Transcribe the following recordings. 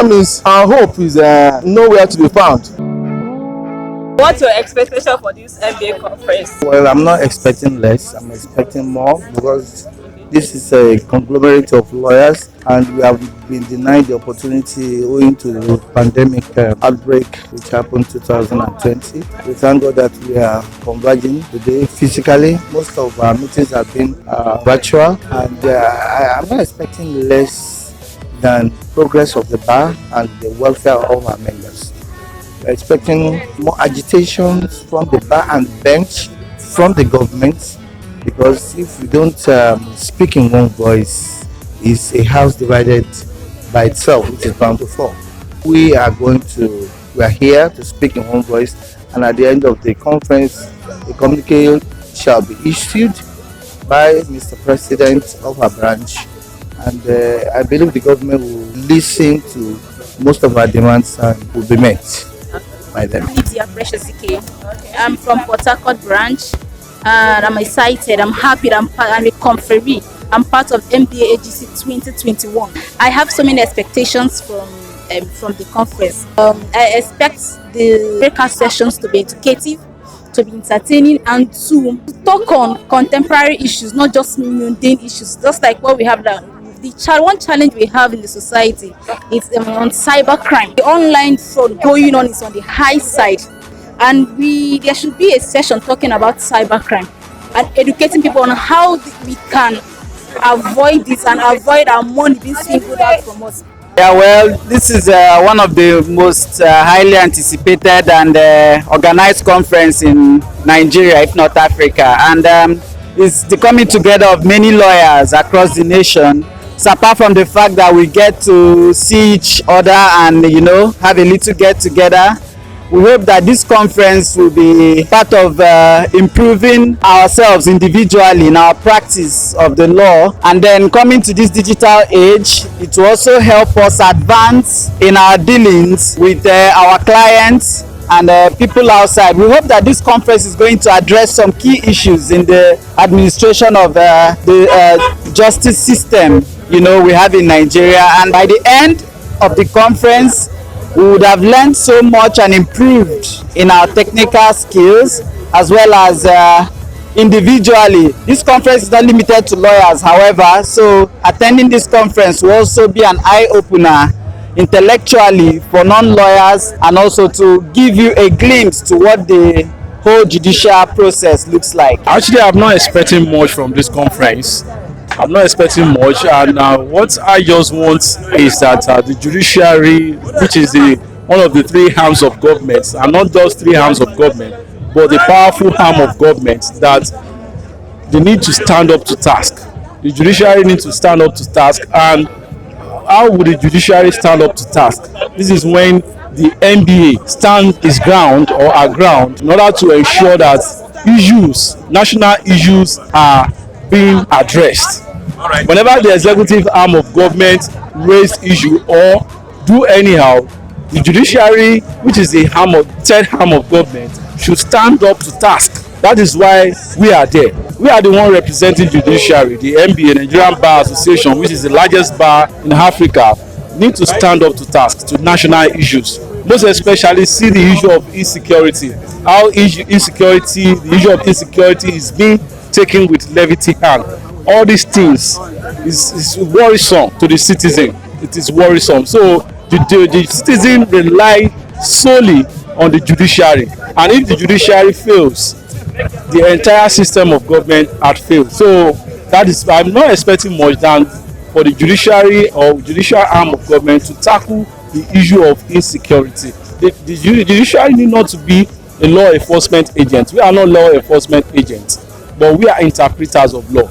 That means our hope is nowhere to be found. What's your expectation for this MBA conference? Well, I'm not expecting less. I'm expecting more because this is a conglomerate of lawyers and we have been denied the opportunity owing to the pandemic outbreak which happened 2020. We thank God that we are converging today physically. Most of our meetings have been virtual and I'm not expecting less than progress of the bar and the welfare of our members. We're expecting more agitations from the bar and bench from the government, because if we don't speak in one voice, it's a house divided by itself, which is bound to fall. We are here to speak in one voice, and at the end of the conference, a communique shall be issued by Mr. President of our branch, and I believe the government will listen to most of our demands and will be met by them. I'm from Port Harcourt branch. And I'm excited, I'm happy, I'm a conferee. I'm part of MBA AGC 2021. I have so many expectations from the conference. I expect the breakout sessions to be educative, to be entertaining, and to talk on contemporary issues, not just mundane issues, just like what we have now. One challenge we have in the society is on cybercrime. The online fraud going on is on the high side. And there should be a session talking about cybercrime and educating people on how we can avoid this and avoid our money being swindled out from us. Yeah, well, this is one of the most highly anticipated and organized conference in Nigeria, if not Africa. And it's the coming together of many lawyers across the nation. So apart from the fact that we get to see each other and, have a little get together, we hope that this conference will be part of improving ourselves individually in our practice of the law, and then coming to this digital age, it will also help us advance in our dealings with our clients and people outside. We hope that this conference is going to address some key issues in the administration of the justice system we have in Nigeria, and by the end of the conference we would have learned so much and improved in our technical skills as well as individually. This conference is not limited to lawyers, however, so attending this conference will also be an eye-opener intellectually for non-lawyers and also to give you a glimpse to what the whole judicial process looks like. Actually, I'm not expecting much from this conference. I'm not expecting much, and what I just want is that the judiciary, which is one of the three arms of government, and not just three arms of government, but the powerful arm of government, that they need to stand up to task. The judiciary needs to stand up to task, and how would the judiciary stand up to task? This is when the MBA stands its ground or our ground in order to ensure that national issues are being addressed. Whenever the executive arm of government raise issue or do anyhow, the judiciary, which is the third arm of government, should stand up to task. That is why we are there. We are the one representing judiciary. The NBA, Nigerian Bar Association, which is the largest bar in Africa, need to stand up to task to national issues. Most especially see the issue of insecurity. How the issue of insecurity is being taken with levity hand. All these things is worrisome to the citizen. It is worrisome. So the citizen rely solely on the judiciary, and if the judiciary fails, the entire system of government had failed. So that is, I'm not expecting much than for the judiciary or judicial arm of government to tackle the issue of insecurity. The judiciary need not to be a law enforcement agent. We are not law enforcement agents, but we are interpreters of law.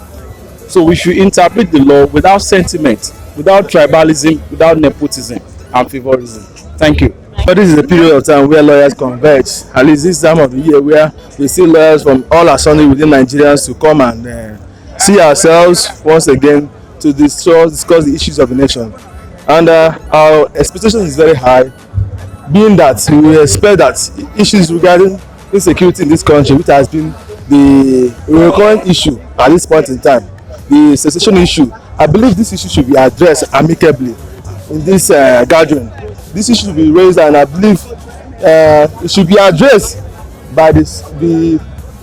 So we should interpret the law without sentiment, without tribalism, without nepotism and favorism. Thank you. But this is a period of time where lawyers converge. At least this time of the year where we see lawyers from all assembly within Nigerians to come and see ourselves once again to discuss the issues of the nation. And our expectation is very high, being that we expect that issues regarding insecurity in this country, which has been the recurrent issue at this point in time, the secession issue, I believe this issue should be addressed amicably in this gathering. This issue should be raised, and I believe it should be addressed by the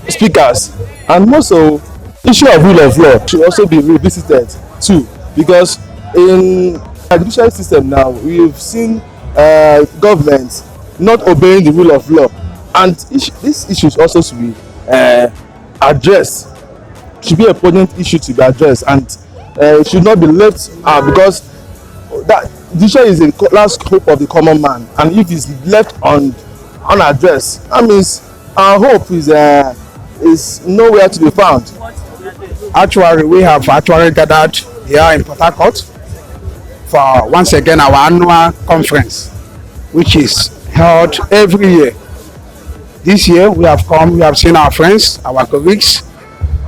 speakers. And also, issue of rule of law should also be revisited too, because in the judicial system now, we've seen governments not obeying the rule of law, and this issue also should be addressed. Should be a poignant issue to be addressed, and it should not be left because that judiciary is the last hope of the common man, and if it's left unaddressed, that means our hope is nowhere to be found. Actually, we have actually gathered here in Port Harcourt for once again our annual conference, which is held every year. This year we have seen our friends, our colleagues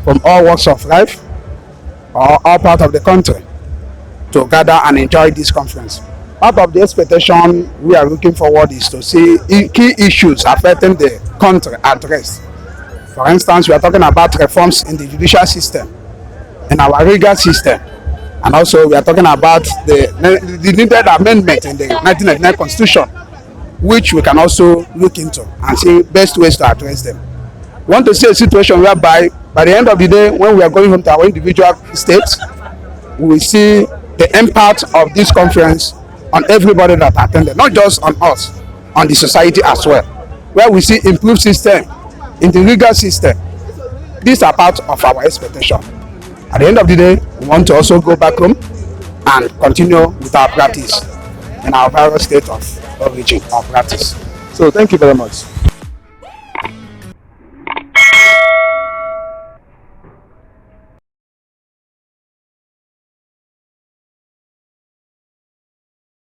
from all walks of life, or all parts of the country, to gather and enjoy this conference. Part of the expectation we are looking forward is to see key issues affecting the country addressed. For instance, we are talking about reforms in the judicial system, in our legal system, and also we are talking about the needed amendment in the 1999 Constitution, which we can also look into and see best ways to address them. We want to see a situation whereby by the end of the day, when we are going home to our individual states, we will see the impact of this conference on everybody that attended, not just on us, on the society as well, where we see improved system in the legal system. These are part of our expectation. At the end of the day, we want to also go back home and continue with our practice in our various state of origin or practice. So thank you very much.